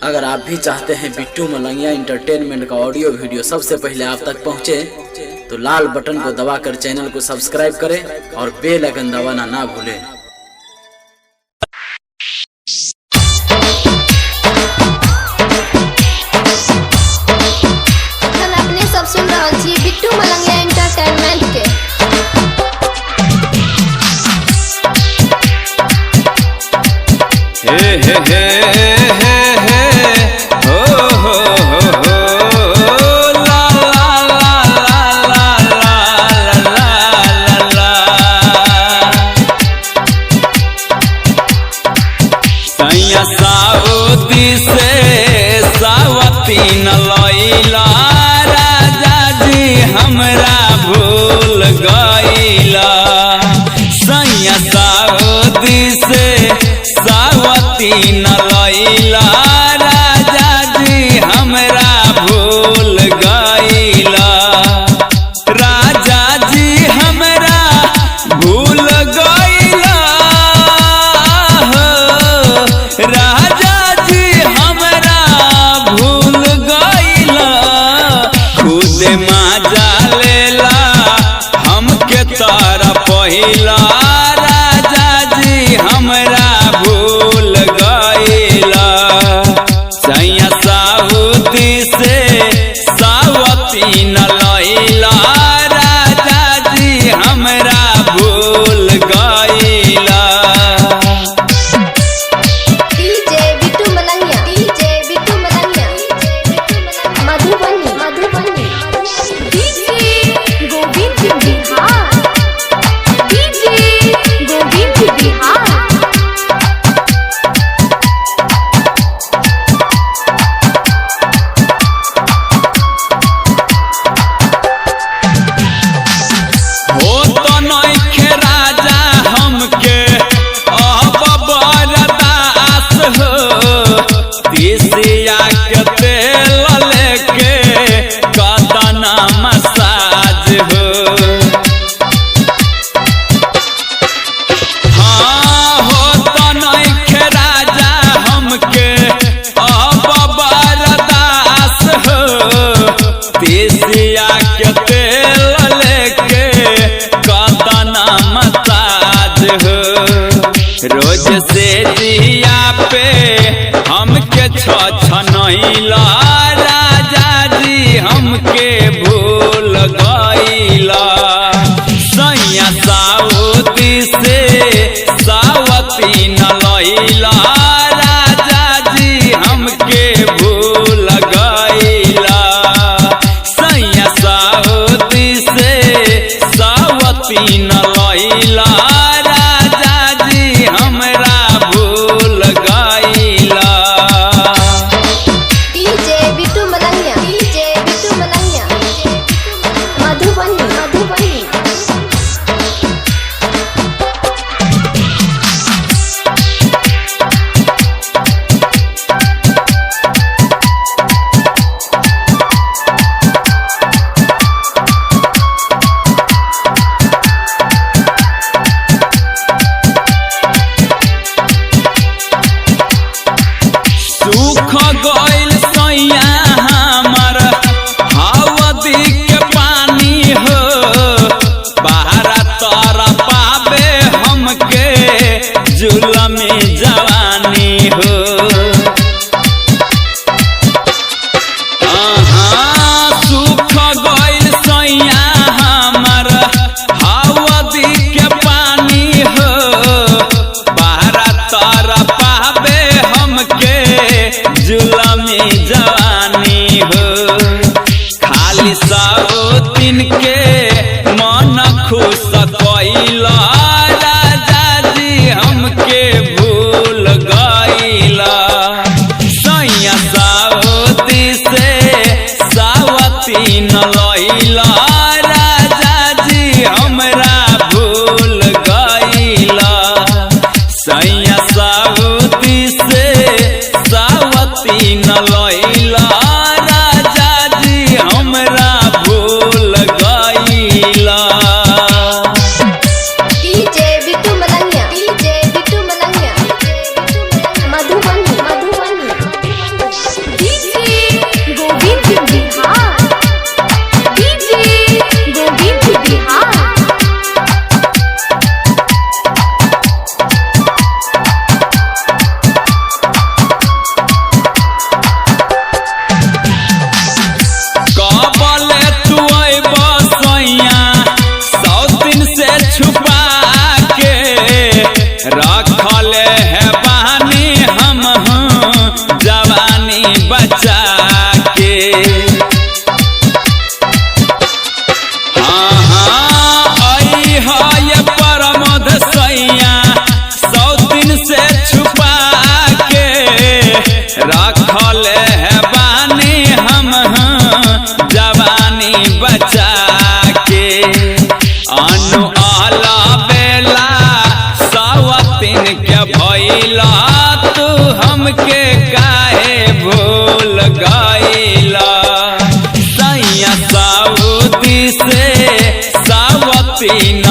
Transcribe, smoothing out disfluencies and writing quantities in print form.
अगर आप भी चाहते हैं बिट्टू मलंगिया इंटरटेनमेंट का ऑडियो वीडियो सबसे पहले आप तक पहुंचे, तो लाल बटन को दबाकर चैनल को सब्सक्राइब करें और बेल आइकन दबाना ना भूलें। अपने सब सुन रहा छी बिट्टू मलंगिया इंटरटेनमेंट के। हे हे हे हे हे हो हो हो ला ला ला ला ला ला ला सैया साउदी से सावती न लैला राजा जी हमरा भूल गईला। सैया साउदी से सावती न लैला राजा जी हमरा भूल गईला। राजा जी हमरा भूल गईला हो, राजा जी हमरा भूल गईला। खुद माजा लेला हमके तारा पहिला राजा जी हमरा भूल गईला। सैया साउदी से सावती न लैला राजा जी हमरा भूल गईला। DJ Bittu Malangiya, DJ Bittu Malangiya, Madhubani Madhubani. DJ Govind Bihar, DJ Govind Bihar. हो तो नइखे राजा हमके अब बरदास हो, तीसिया के तेल लेके कदना मसाज हो। हाँ हो तो नइखे राजा हमके अब बरदास हो, तीसिया के तेल लेके कदना मसाज हो। रोज से जिया पे हमके छछनैला राजा जी हमके भूल गईला। सैया साउदी से सावती न लैला राजा जी हमके भूल गईला। सैया साउदी से सावती न लैला राजा जी हमरा भूल गईला। DJ Bittu Malangiya, DJ Bittu Malangiya, Madhubani Madhubani. सूख गइल सैया हमर हवदी के पानी हो, बाहर तर पावे हमके जुलमी जवानी हो। सूख गइल सैया हमर हवदी के पानी हो, बाहर तर पावे हमके जुलमी जवानी हो। खाली साउतीन के मन खुश कइला राजा जी हमके भूल गईला। सैया साउदी से सावती न लैला राजा जी हमरा भूल गईला। सैया साउदी से सावती न लैला राजा जी हमरा भूल गईला। DJ Bittu Malangiya, DJ Bittu Malangiya, Madhubani Madhubani. रखले है बानी हम जवानी बचा के अनु आला बेला सावतिन के भइला तू हमके काहे भूल गइला सैया सऊदी से सावतिन